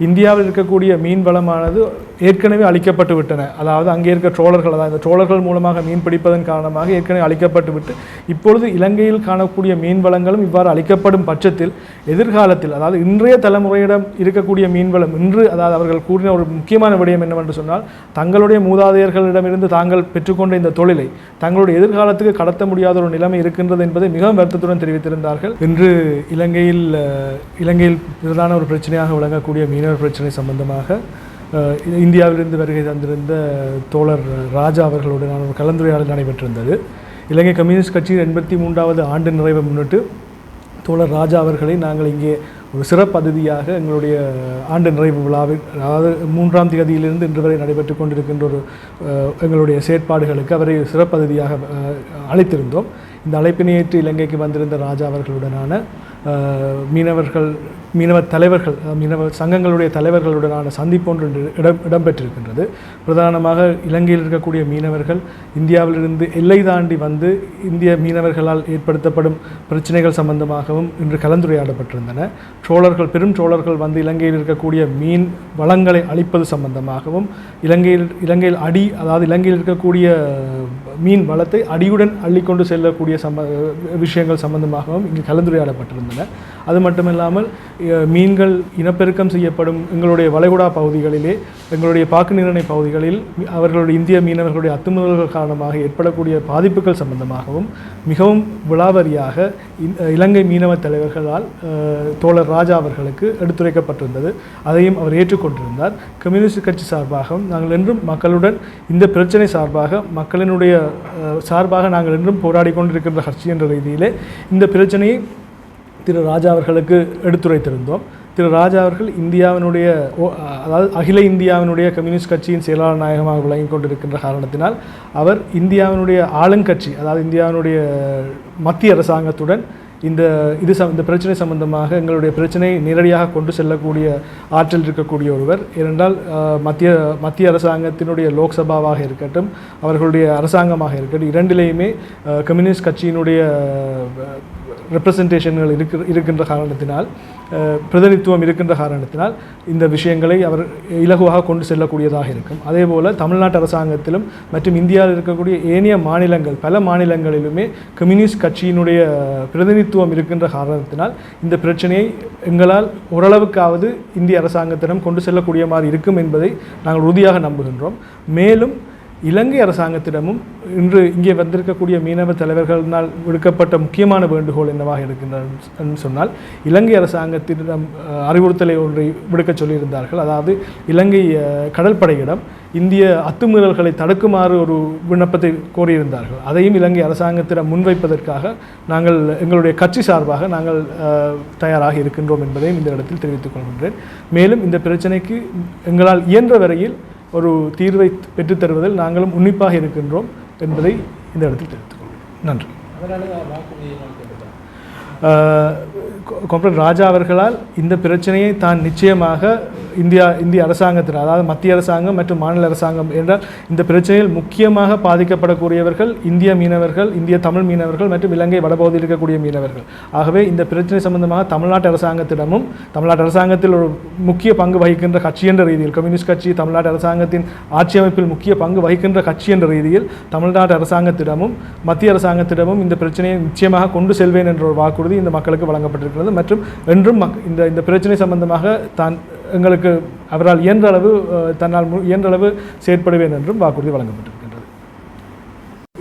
இந்தியாவில் இருக்கக்கூடிய மீன் வளமானது ஏற்கனவே அழிக்கப்பட்டு விட்டன. அதாவது அங்கே இருக்க ட்ரோலர்கள், அதாவது இந்த ட்ரோலர்கள் மூலமாக மீன் பிடிப்பதன் காரணமாக ஏற்கனவே அழிக்கப்பட்டு விட்டு இப்பொழுது இலங்கையில் காணக்கூடிய மீன் வளங்களும் இவ்வாறு அழிக்கப்படும் பட்சத்தில் எதிர்காலத்தில், அதாவது இன்றைய தலைமுறையிடம் இருக்கக்கூடிய மீன் வளம் இன்று, அதாவது அவர்கள் கூறின ஒரு முக்கியமான விடயம் என்னவென்று சொன்னால், தங்களுடைய மூதாதையர்களிடமிருந்து தாங்கள் பெற்றுக்கொண்ட இந்த தொழிலை தங்களுடைய எதிர்காலத்துக்கு கடத்த முடியாத ஒரு நிலைமை இருக்கின்றது என்பதை மிகவும் வருத்தத்துடன் தெரிவித்திருந்தார்கள். இன்று இலங்கையில் பிரதான ஒரு பிரச்சனையாக விளங்கக்கூடிய மீனவர் பிரச்சனை சம்பந்தமாக இந்தியாவிலிருந்து வருகை தந்திருந்த தோழர் ராஜா அவர்களுடனான ஒரு கலந்துரையாடல் நடைபெற்றிருந்தது. இலங்கை கம்யூனிஸ்ட் கட்சியின் 83வது ஆண்டு நிறைவை முன்னிட்டு தோழர் ராஜா அவர்களை நாங்கள் இங்கே ஒரு சிறப்பு அதிதியாக எங்களுடைய ஆண்டு நிறைவு விழாவில், அதாவது 3ஆம் தேதியிலிருந்து இன்று வரை நடைபெற்று கொண்டிருக்கின்ற ஒரு எங்களுடைய செயற்பாடுகளுக்கு அவரை சிறப்பு அதிதியாக அழைத்திருந்தோம். இந்த அழைப்பினை ஏற்று இலங்கைக்கு வந்திருந்த ராஜா அவர்களுடனான மீனவ தலைவர்கள், மீனவ சங்கங்களுடைய தலைவர்களுடனான சந்திப்பொன்று இடம்பெற்றிருக்கின்றது. பிரதானமாக இலங்கையில் இருக்கக்கூடிய மீனவர்கள் இந்தியாவிலிருந்து எல்லை தாண்டி வந்து இந்திய மீனவர்களால் ஏற்படுத்தப்படும் பிரச்சனைகள் சம்பந்தமாகவும் இன்று கலந்துரையாடப்பட்டிருந்தன. பெரும் ட்ரோலர்கள் வந்து இலங்கையில் இருக்கக்கூடிய மீன் வளங்களை அழிப்பது சம்பந்தமாகவும், இலங்கையில் அதாவது இலங்கையில் இருக்கக்கூடிய மீன் வளத்தை அடியுடன் அள்ளிக்கொண்டு செல்லக்கூடிய விஷயங்கள் சம்பந்தமாகவும் இங்கு கலந்துரையாடப்பட்டிருந்தன. அது மட்டுமில்லாமல் மீன்கள் இனப்பெருக்கம் செய்யப்படும் எங்களுடைய வளைகுடா பகுதிகளிலே, எங்களுடைய பாக்கு நீரிணை பகுதிகளில் அவர்களுடைய இந்திய மீனவர்களுடைய அத்துமீறல்கள் காரணமாக ஏற்படக்கூடிய பாதிப்புகள் சம்பந்தமாகவும் மிகவும் விலாவரியாக இலங்கை மீனவ தலைவர்களால் தோழர் ராஜா அவர்களுக்கு எடுத்துரைக்கப்பட்டிருந்தது. அதையும் அவர் ஏற்றுக்கொண்டிருந்தார். கம்யூனிஸ்ட் கட்சி சார்பாகவும் நாங்கள் என்றும் மக்களுடன் இந்த பிரச்சனை சார்பாக மக்களினுடைய சார்பாக நாங்கள் என்றும் போராடி கொண்டிருக்கின்ற கட்சி என்ற ரீதியிலே இந்த பிரச்சனையை திரு ராஜா அவர்களுக்கு எடுத்துரைத்திருந்தோம். திரு ராஜா அவர்கள் இந்தியாவினுடைய, அதாவது அகில இந்தியாவினுடைய கம்யூனிஸ்ட் கட்சியின் செயலாளர் நாயகமாக விளங்கி கொண்டிருக்கின்ற காரணத்தினால் அவர் இந்தியாவினுடைய ஆளுங்கட்சி, அதாவது இந்தியாவினுடைய மத்திய அரசாங்கத்துடன் இந்த பிரச்சனை சம்பந்தமாக எங்களுடைய பிரச்சனை நேரடியாக கொண்டு செல்லக்கூடிய ஆற்றல் இருக்கக்கூடிய ஒருவர். ஏனென்றால் மத்திய அரசாங்கத்தினுடைய லோக்சபாவாக இருக்கட்டும், அவர்களுடைய அரசாங்கமாக இருக்கட்டும், இரண்டிலேயுமே கம்யூனிஸ்ட் கட்சியினுடைய ரெப்ரசன்டேஷன்கள் இருக்கின்ற காரணத்தினால், பிரதிநிதித்துவம் இருக்கின்ற காரணத்தினால் இந்த விஷயங்களை அவர் இலகுவாக கொண்டு செல்லக்கூடியதாக இருக்கும். அதேபோல் தமிழ்நாட்டு அரசாங்கத்திலும் மற்றும் இந்தியாவில் இருக்கக்கூடிய ஏனைய மாநிலங்கள், பல மாநிலங்களிலுமே கம்யூனிஸ்ட் கட்சியினுடைய பிரதிநிதித்துவம் இருக்கின்ற காரணத்தினால் இந்த பிரச்சனையை எங்களால் ஓரளவுக்காவது இந்திய அரசாங்கத்திடம் கொண்டு செல்லக்கூடிய மாதிரி இருக்கும் என்பதை நாங்கள் உறுதியாக நம்புகின்றோம். மேலும் இலங்கை அரசாங்கத்திடமும் இன்று இங்கே வந்திருக்கக்கூடிய மீனவ தலைவர்களினால் விடுக்கப்பட்ட முக்கியமான வேண்டுகோள் என்னவாக இருக்கின்றன சொன்னால், இலங்கை அரசாங்கத்திடம் அறிவுறுத்தலை ஒன்றை விடுக்க சொல்லியிருந்தார்கள். அதாவது இலங்கை கடற்படையிடம் இந்திய அத்துமீறல்களை தடுக்குமாறு ஒரு விண்ணப்பத்தை கோரியிருந்தார்கள். அதையும் இலங்கை அரசாங்கத்திடம் முன்வைப்பதற்காக நாங்கள் எங்களுடைய கட்சி சார்பாக நாங்கள் தயாராக இருக்கின்றோம் என்பதையும் இந்த இடத்தில் தெரிவித்துக் கொள்கின்றேன். மேலும் இந்த பிரச்சனைக்கு எங்களால் இயன்ற வரையில் ஒரு தீர்வை பெற்றுத்தருவதில் நாங்களும் உன்னிப்பாக இருக்கின்றோம் என்பதை இந்த இடத்தில் தெரிவித்துக் கொள்கிறேன். நன்றி. காம்ரேட் ராஜா அவர்களால் இந்த பிரச்சனையை தான் நிச்சயமாக இந்திய அரசாங்கத்தினர், அதாவது மத்திய அரசாங்கம் மற்றும் மாநில அரசாங்கம் என்றால் இந்த பிரச்சனையில் முக்கியமாக பாதிக்கப்படக்கூடியவர்கள் இந்திய மீனவர்கள், இந்திய தமிழ் மீனவர்கள் மற்றும் இலங்கை வடபகுதியில் இருக்கக்கூடிய மீனவர்கள். ஆகவே இந்த பிரச்சனை சம்பந்தமாக தமிழ்நாட்டு அரசாங்கத்திடமும், தமிழ்நாட்டு அரசாங்கத்தில் ஒரு முக்கிய பங்கு வகிக்கின்ற கட்சி என்ற ரீதியில், கம்யூனிஸ்ட் கட்சி தமிழ்நாட்டு அரசாங்கத்தின் ஆட்சி அமைப்பில் முக்கிய பங்கு வகிக்கின்ற கட்சி என்ற ரீதியில் தமிழ்நாட்டு அரசாங்கத்திடமும் மத்திய அரசாங்கத்திடமும் இந்த பிரச்சனையை நிச்சயமாக கொண்டு செல்வேன் என்ற ஒரு வாக்குறுதி இந்த மக்களுக்கு வழங்கப்பட்டிருக்கிறது. மற்றும் என்றும் இந்த பிரச்சனை சம்பந்தமாக தான் எங்களுக்கு அவரால் இயன்றளவு செயற்படுவேன் என்றும் வாக்குறுதி வழங்கப்பட்டிருக்கின்றது.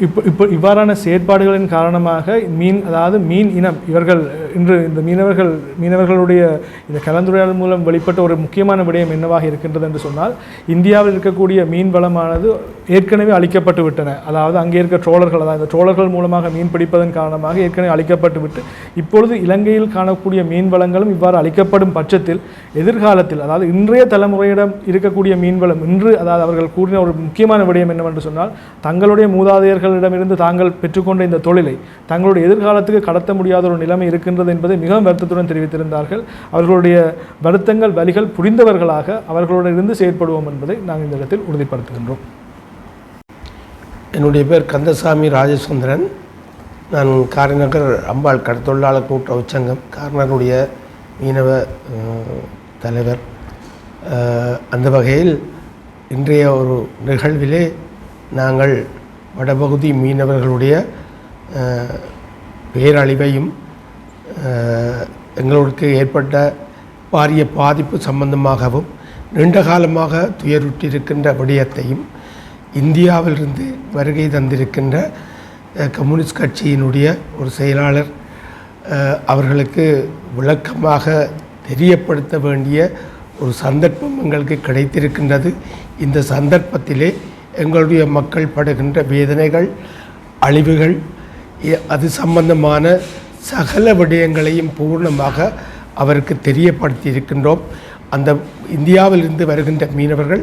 இப்போ இவ்வாறான செயற்பாடுகளின் காரணமாக மீன் இனம் இவர்கள் இன்று இந்த மீனவர்களுடைய இந்த கலந்துரையாடல் மூலம் வெளிப்பட்ட ஒரு முக்கியமான விடயம் என்னவாக இருக்கின்றது என்று சொன்னால், இந்தியாவில் இருக்கக்கூடிய மீன் வளமானது ஏற்கனவே அழிக்கப்பட்டு விட்டன. அதாவது அங்கே இருக்க ட்ரோலர்கள், அதாவது இந்த ட்ரோலர்கள் மூலமாக மீன் பிடிப்பதன் காரணமாக ஏற்கனவே அழிக்கப்பட்டு விட்டு இப்பொழுது இலங்கையில் காணக்கூடிய மீன் வளங்களும் இவ்வாறு அழிக்கப்படும் பட்சத்தில் எதிர்காலத்தில், அதாவது இன்றைய தலைமுறையிடம் இருக்கக்கூடிய மீன் வளம் இன்று, அதாவது அவர்கள் கூறின ஒரு முக்கியமான விடயம் என்னவென்று சொன்னால், தங்களுடைய மூதாதையர்களிடமிருந்து தாங்கள் பெற்றுக்கொண்ட இந்த தொழிலை தங்களுடைய எதிர்காலத்துக்கு கடத்த முடியாத ஒரு நிலைமை இருக்கின்றது என்பதை மிகவும் வருத்தத்துடன் தெரிவித்திருந்தார்கள். அவர்களுடைய வருத்தங்கள் வலிகள் புரிந்தவர்களாக அவர்களுடன் இருந்து செயற்படுவோம் என்பதை நாங்கள் இந்த இடத்தில் உறுதிப்படுத்துகின்றோம். என்னுடைய பேர் கந்தசாமி ராஜசுந்தரன். நான் காரைநகர் அம்பாள் கடத்தொழிலாளர் கூட்டுறவு சங்கம் காரைநகருடைய மீனவ தலைவர். அந்த வகையில் இன்றைய ஒரு நிகழ்விலே நாங்கள் வடபகுதி மீனவர்களுடைய பேரழிவையும் எங்களுக்கு ஏற்பட்ட பாரிய பாதிப்பு சம்பந்தமாகவும் நீண்ட காலமாக துயருற்றிருக்கின்ற விடயத்தையும் இந்தியாவிலிருந்து வருகை தந்திருக்கின்ற கம்யூனிஸ்ட் கட்சியினுடைய ஒரு செயலாளர் அவர்களுக்கு விளக்கமாக தெரியப்படுத்த வேண்டிய ஒரு சந்தர்ப்பம் எங்களுக்கு கிடைத்திருக்கின்றது. இந்த சந்தர்ப்பத்திலே எங்களுடைய மக்கள் படுகின்ற வேதனைகள், அழிவுகள், அது சம்பந்தமான சகல விடயங்களையும் பூர்ணமாக அவருக்கு தெரியப்படுத்தி இருக்கின்றோம். அந்த இந்தியாவிலிருந்து வருகின்ற மீனவர்கள்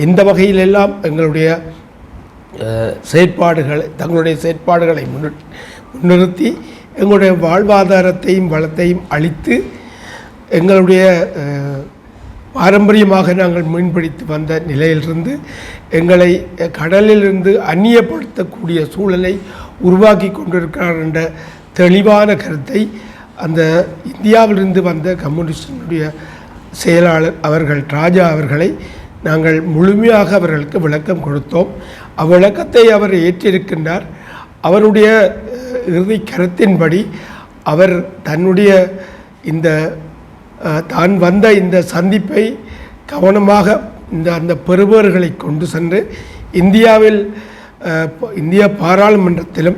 எந்த வகையிலெல்லாம் எங்களுடைய செயற்பாடுகளை தங்களுடைய செயற்பாடுகளை முன்னிறுத்தி எங்களுடைய வாழ்வாதாரத்தையும் வளத்தையும் அளித்து எங்களுடைய பாரம்பரியமாக நாங்கள் மீன்பிடித்து வந்த நிலையிலிருந்து எங்களை கடலிலிருந்து அந்நியப்படுத்தக்கூடிய சூழலை உருவாக்கி கொண்டிருக்கிறார் என்ற தெளிவான கருத்தை அந்த இந்தியாவிலிருந்து வந்த கம்யூனிஸ்டினுடைய செயலாளர் அவர்கள் ராஜா அவர்களை நாங்கள் முழுமையாக அவர்களுக்கு விளக்கம் கொடுத்தோம். அவ்விளக்கத்தை அவர் ஏற்றிருக்கின்றார். அவருடைய இறுதி கருத்தின்படி அவர் தன்னுடைய இந்த தான் வந்த இந்த சந்திப்பை கவனமாக அந்த பெறுபவர்களை கொண்டு சென்று இந்திய பாராளுமன்றத்திலும்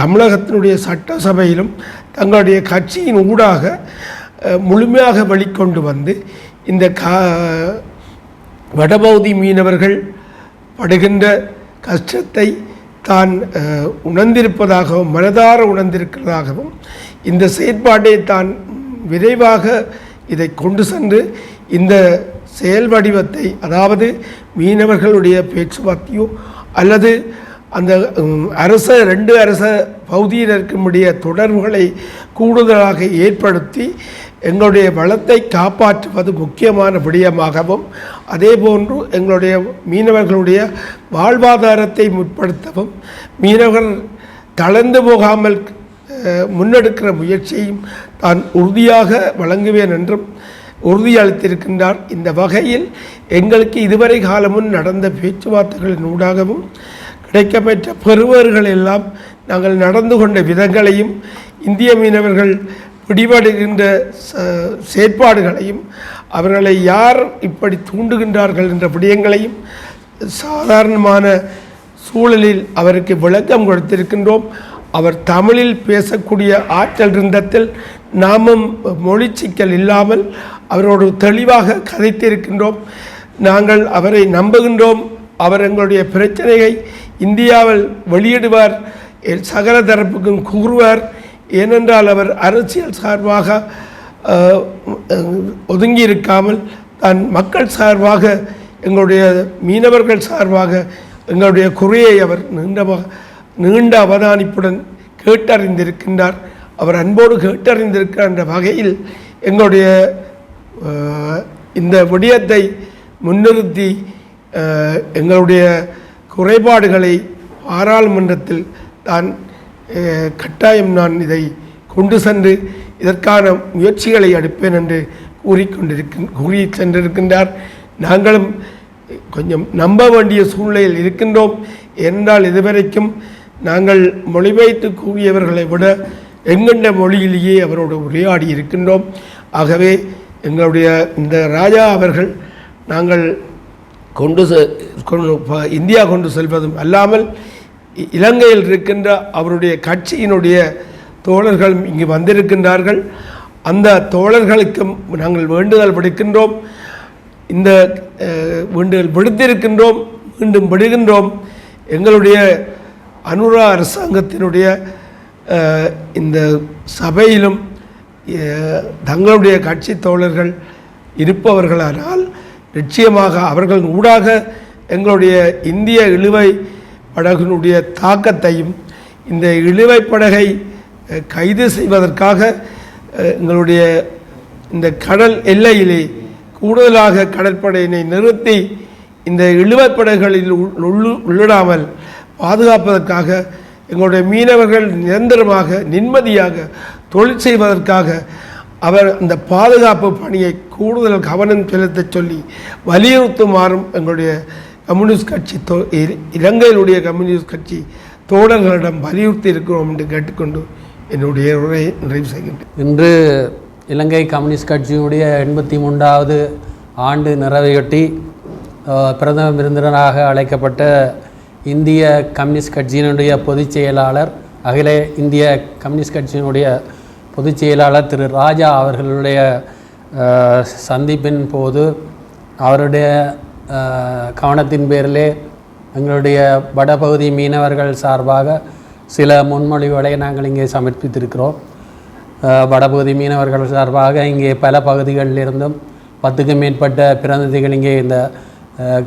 தமிழகத்தினுடைய சட்டசபையிலும் தங்களுடைய கட்சியின் ஊடாக முழுமையாக வெளிக்கொண்டு வந்து இந்த வடபகுதி மீனவர்கள் படுகின்ற கஷ்டத்தை தான் உணர்ந்திருப்பதாகவும் மனதார உணர்ந்திருக்கிறதாகவும் இந்த செயற்பாட்டை தான் விரைவாக இதை கொண்டு சென்று இந்த செயல் வடிவத்தை, அதாவது மீனவர்களுடைய பேச்சுவார்த்தையோ அல்லது அந்த ரெண்டு அரச பகுதியினருக்குடைய தொடர்புகளை கூடுதலாக ஏற்படுத்தி எங்களுடைய வளத்தை காப்பாற்றுவது முக்கியமான விடயமாகவும், அதேபோன்று எங்களுடைய மீனவர்களுடைய வாழ்வாதாரத்தை முற்படுத்தவும், மீனவர்கள் தளர்ந்து போகாமல் முன்னெடுக்கிற முயற்சியையும் தான் உறுதியாக வழங்குவேன் என்றும் உறுதியளித்திருக்கின்றார். இந்த வகையில் எங்களுக்கு இதுவரை காலமும் நடந்த பேச்சுவார்த்தைகளின் ஊடாகவும் கிடைக்கப்பெற்ற பெறுவர்கள் எல்லாம் நாங்கள் நடந்து கொண்ட விதங்களையும் இந்திய மீனவர்கள் பிடிபடுகின்ற செயற்பாடுகளையும் அவர்களை யார் இப்படி தூண்டுகின்றார்கள் என்ற விடயங்களையும் சாதாரணமான சூழலில் அவருக்கு விளக்கம் கொடுத்திருக்கின்றோம். அவர் தமிழில் பேசக்கூடிய ஆற்றல் இருந்தத்தில் நாமும் மொழி சிக்கல் இல்லாமல் அவரோடு தெளிவாக கதைத்திருக்கின்றோம். நாங்கள் அவரை நம்புகின்றோம். அவர் எங்களுடைய பிரச்சனையை இந்தியாவில் வெளியிடுவார், சகல தரப்புக்கும் கூறுவார். ஏனென்றால் அவர் அரசியல் சார்பாக ஒதுங்கி இருக்காமல் தான் மக்கள் சார்பாக, எங்களுடைய மீனவர்கள் சார்பாக எங்களுடைய குறையை அவர் நீண்ட அவதானிப்புடன் கேட்டறிந்திருக்கின்றார். அவர் அன்போடு கேட்டறிந்திருக்கிறார் என்ற வகையில் எங்களுடைய இந்த விடயத்தை முன்னிறுத்தி எங்களுடைய குறைபாடுகளை பாராளுமன்றத்தில் தான் கட்டாயம் நான் இதை கொண்டு சென்று இதற்கான முயற்சிகளை எடுப்பேன் என்று கூறி சென்றிருக்கின்றார். நாங்களும் கொஞ்சம் நம்ப வேண்டிய சூழ்நிலையில் இருக்கின்றோம். என்றால் இதுவரைக்கும் நாங்கள் மொழிபெயர்த்து கூறியவர்களை விட எங்கண்ட மொழியிலேயே அவரோடு உரையாடி இருக்கின்றோம். ஆகவே எங்களுடைய இந்த ராஜா அவர்கள் நாங்கள் இந்தியா கொண்டு செல்வதும் அல்லாமல் இலங்கையில் இருக்கின்ற அவருடைய கட்சியினுடைய தோழர்கள் இங்கு வந்திருக்கின்றார்கள். அந்த தோழர்களுக்கும் நாங்கள் வேண்டுதல் விடுக்கின்றோம். இந்த வேண்டுதல் விடுத்திருக்கின்றோம், மீண்டும் விடுகின்றோம். எங்களுடைய அனுரா அரசாங்கத்தினுடைய இந்த சபையிலும் தங்களுடைய கட்சி தோழர்கள் இருப்பவர்களானால் நிச்சயமாக அவர்கள் ஊடாக எங்களுடைய இந்திய இழுவை படகினுடைய தாக்கத்தையும், இந்த இழுவை படகை கைது செய்வதற்காக எங்களுடைய இந்த கடல் எல்லையிலே கூடுதலாக கடற்படையினை நிறுத்தி இந்த இழுவைப் படகுகளில் உள்ளிடாமல் பாதுகாப்பதற்காக எங்களுடைய மீனவர்கள் நிரந்தரமாக நிம்மதியாக தொழில் செய்வதற்காக அவர் அந்த பாதுகாப்பு பணியை கூடுதல் கவனம் செலுத்த சொல்லி வலியுறுத்துமாறும் எங்களுடைய கம்யூனிஸ்ட் கட்சி இலங்கையிலுடைய கம்யூனிஸ்ட் கட்சி தோழர்களிடம் வலியுறுத்தி இருக்கிறோம் என்று கேட்டுக்கொண்டு என்னுடைய உரையை நிறைவு செய்கின்றேன். இன்று இலங்கை கம்யூனிஸ்ட் கட்சியினுடைய 83வது ஆண்டு நிறைவையொட்டி பிரதம விருந்தினராக அழைக்கப்பட்ட இந்திய கம்யூனிஸ்ட் கட்சியினுடைய பொதுச் செயலாளர், அகில இந்திய கம்யூனிஸ்ட் கட்சியினுடைய பொதுச் செயலாளர் திரு ராஜா அவர்களுடைய சந்திப்பின் போது அவருடைய கவனத்தின் பேரிலே எங்களுடைய வடபகுதி மீனவர்கள் சார்பாக சில முன்மொழிவுகளை நாங்கள் இங்கே சமர்ப்பித்திருக்கிறோம். வடபகுதி மீனவர்கள் சார்பாக இங்கே பல பகுதிகளிலிருந்தும் 10க்கும் மேற்பட்ட பிரதிநிதிகள் இங்கே இந்த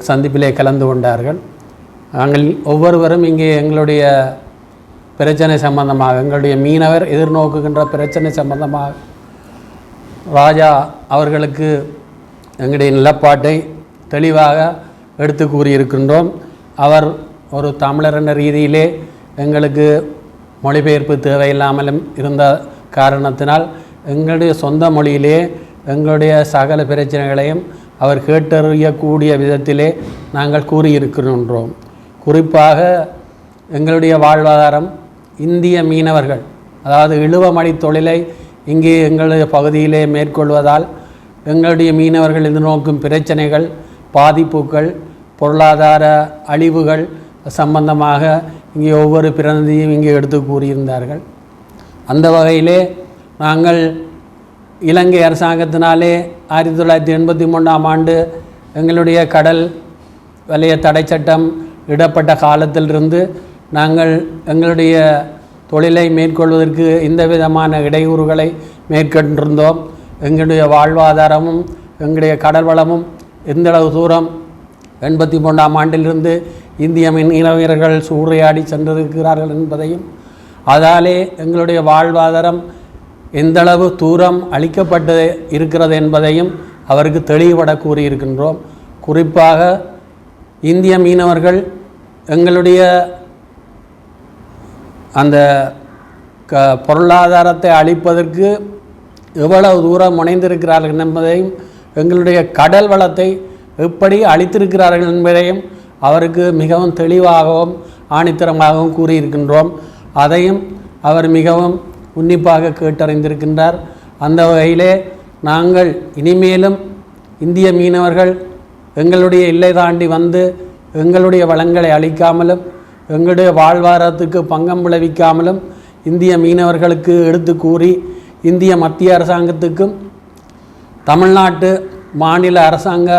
சந்திப்பிலே கலந்து கொண்டார்கள். நாங்கள் ஒவ்வொருவரும் இங்கே எங்களுடைய பிரச்சனை சம்பந்தமாக, எங்களுடைய மீனவர் எதிர்நோக்குகின்ற பிரச்சனை சம்பந்தமாக ராஜா அவர்களுக்கு எங்களுடைய நிலப்பாட்டை தெளிவாக எடுத்து கூறியிருக்கின்றோம். அவர் ஒரு தமிழர் என்ற ரீதியிலே எங்களுக்கு மொழிபெயர்ப்பு தேவையில்லாமலும் இருந்த காரணத்தினால் எங்களுடைய சொந்த மொழியிலே எங்களுடைய சகல பிரச்சனைகளையும் அவர் கேட்டறியக்கூடிய விதத்திலே நாங்கள் கூறியிருக்கின்றோம். குறிப்பாக எங்களுடைய வாழ்வாதாரம் இந்திய மீனவர்கள், அதாவது இழுவமணி தொழிலை இங்கே எங்களுடைய பகுதியிலே மேற்கொள்வதால் எங்களுடைய மீனவர்கள் எதிர்நோக்கும் பிரச்சனைகள், பாதிப்புகள், பொருளாதார அழிவுகள் சம்பந்தமாக இங்கே ஒவ்வொரு பிரதிநிதியும் இங்கே எடுத்து கூறியிருந்தார்கள். அந்த வகையிலே நாங்கள் இலங்கை அரசாங்கத்தினாலே 1983ஆம் ஆண்டு எங்களுடைய கடல் வலய தடை சட்டம் இடப்பட்ட காலத்திலிருந்து நாங்கள் எங்களுடைய தொழிலை மேற்கொள்வதற்கு எந்த விதமான இடையூறுகளை மேற்கொண்டிருந்தோம். எங்களுடைய வாழ்வாதாரமும் எங்களுடைய கடல் வளமும் எந்தளவு தூரம் 83ஆம் ஆண்டிலிருந்து இந்திய மீனவர்கள் சூறையாடி சென்றிருக்கிறார்கள் என்பதையும், அதாலே எங்களுடைய வாழ்வாதாரம் எந்தளவு தூரம் அளிக்கப்பட்டு இருக்கிறது என்பதையும் அவருக்கு தெளிவுபட கூறியிருக்கின்றோம். குறிப்பாக இந்திய மீனவர்கள் எங்களுடைய அந்த பொருளாதாரத்தை அளிப்பதற்கு எவ்வளவு தூரம் முனைந்திருக்கிறார்கள் என்பதையும், எங்களுடைய கடல் வளத்தை எப்படி அளித்திருக்கிறார்கள் என்பதையும் அவருக்கு மிகவும் தெளிவாகவும் ஆணித்தரமாகவும் கூறியிருக்கின்றோம். அதையும் அவர் மிகவும் உன்னிப்பாக கேட்டறிந்திருக்கின்றார். அந்த வகையிலே நாங்கள் இனிமேலும் இந்திய மீனவர்கள் எங்களுடைய எல்லை தாண்டி வந்து எங்களுடைய வளங்களை அளிக்காமலும் எங்களுடைய வாழ்வாதாரத்துக்கு பங்கம் விளைவிக்காமலும் இந்திய மீனவர்களுக்கு எடுத்து கூறி இந்திய மத்திய அரசாங்கத்துக்கும் தமிழ்நாட்டு மாநில அரசாங்க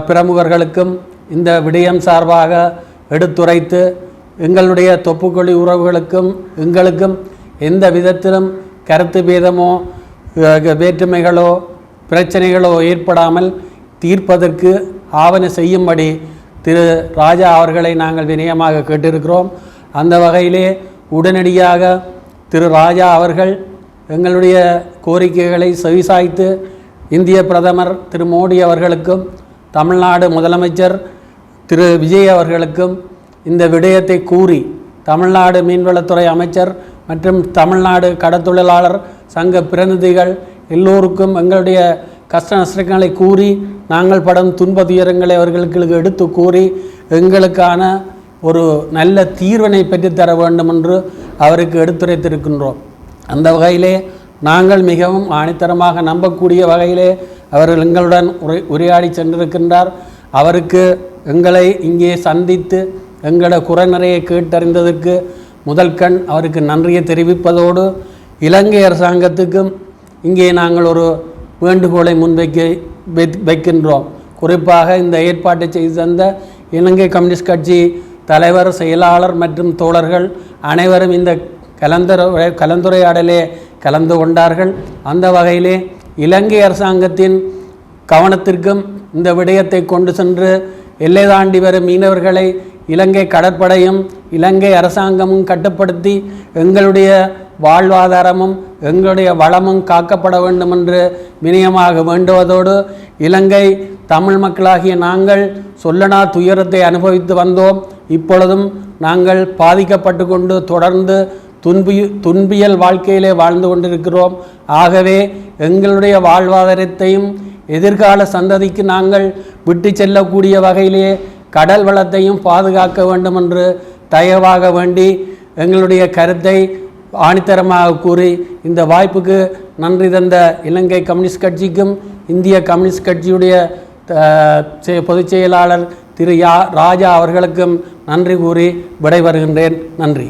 பிரமுகர்களுக்கும் இந்த விடயம் சார்பாக எடுத்துரைத்து எங்களுடைய தொப்புக்கொடி உறவுகளுக்கும் எங்களுக்கும் எந்த விதத்திலும் கருத்து பேதமோ வேற்றுமைகளோ பிரச்சனைகளோ ஏற்படாமல் தீர்ப்பதற்கு ஆவண செய்யும்படி திரு ராஜா அவர்களை நாங்கள் வினயமாக கேட்டிருக்கிறோம். அந்த வகையிலே உடனடியாக திரு ராஜா அவர்கள் எங்களுடைய கோரிக்கைகளை செவிசாய்த்து இந்திய பிரதமர் திரு மோடி அவர்களுக்கும் தமிழ்நாடு முதலமைச்சர் திரு விஜய் அவர்களுக்கும் இந்த விடயத்தை கூறி தமிழ்நாடு மீன்வளத்துறை அமைச்சர் மற்றும் தமிழ்நாடு கடற்தொழிலாளர் சங்க பிரதிநிதிகள் எல்லோருக்கும் எங்களுடைய கஷ்ட நஷ்டங்களை கூறி நாங்கள் படும் துன்ப துயரங்களை அவர்களுக்கு எடுத்து கூறி எங்களுக்கான ஒரு நல்ல தீர்வினை பெற்றுத்தர வேண்டும் என்று அவருக்கு எடுத்துரைத்திருக்கின்றோம். அந்த வகையிலே நாங்கள் மிகவும் ஆணித்தரமாக நம்பக்கூடிய வகையிலே அவர்கள் எங்களுடன் உரையாடி சென்றிருக்கின்றார். அவருக்கு எங்களை இங்கே சந்தித்து எங்களோட குறைநிறையை கேட்டறிந்ததற்கு முதல் கண் அவருக்கு நன்றியை தெரிவிப்பதோடு இலங்கை அரசாங்கத்துக்கும் இங்கே நாங்கள் ஒரு வேண்டுகோளை வைக்கின்றோம். குறிப்பாக இந்த ஏற்பாட்டை செய்து தந்த இலங்கை கம்யூனிஸ்ட் கட்சி தலைவர், செயலாளர் மற்றும் தோழர்கள் அனைவரும் இந்த கலந்துரையாடலே கலந்து கொண்டார்கள். அந்த வகையிலே இலங்கை அரசாங்கத்தின் கவனத்திற்கும் இந்த விடயத்தை கொண்டு சென்று எல்லை தாண்டி வரும் மீனவர்களை இலங்கை கடற்படையும் இலங்கை அரசாங்கமும் கட்டுப்படுத்தி எங்களுடைய வாழ்வாதாரமும் எங்களுடைய வளமும் காக்கப்பட வேண்டும் என்று வினயமாக வேண்டுவதோடு, இலங்கை தமிழ் மக்களாகிய நாங்கள் சொல்லனா துயரத்தை அனுபவித்து வந்தோம். இப்பொழுதும் நாங்கள் பாதிக்கப்பட்டு கொண்டு தொடர்ந்து துன்பியல் வாழ்க்கையிலே வாழ்ந்து கொண்டிருக்கிறோம். ஆகவே எங்களுடைய வாழ்வாதாரத்தையும் எதிர்கால சந்ததிக்கு நாங்கள் விட்டு செல்லக்கூடிய வகையிலே கடல் வளத்தையும் பாதுகாக்க வேண்டும் என்று தயவாக வேண்டி எங்களுடைய கருத்தை ஆணித்தரமாக கூறி இந்த வாய்ப்புக்கு நன்றி தந்த இலங்கை கம்யூனிஸ்ட் கட்சிக்கும் இந்திய கம்யூனிஸ்ட் கட்சியுடைய பொதுச் செயலாளர் திரு ராஜா அவர்களுக்கும் நன்றி கூறி விடைபெறுகின்றேன். நன்றி.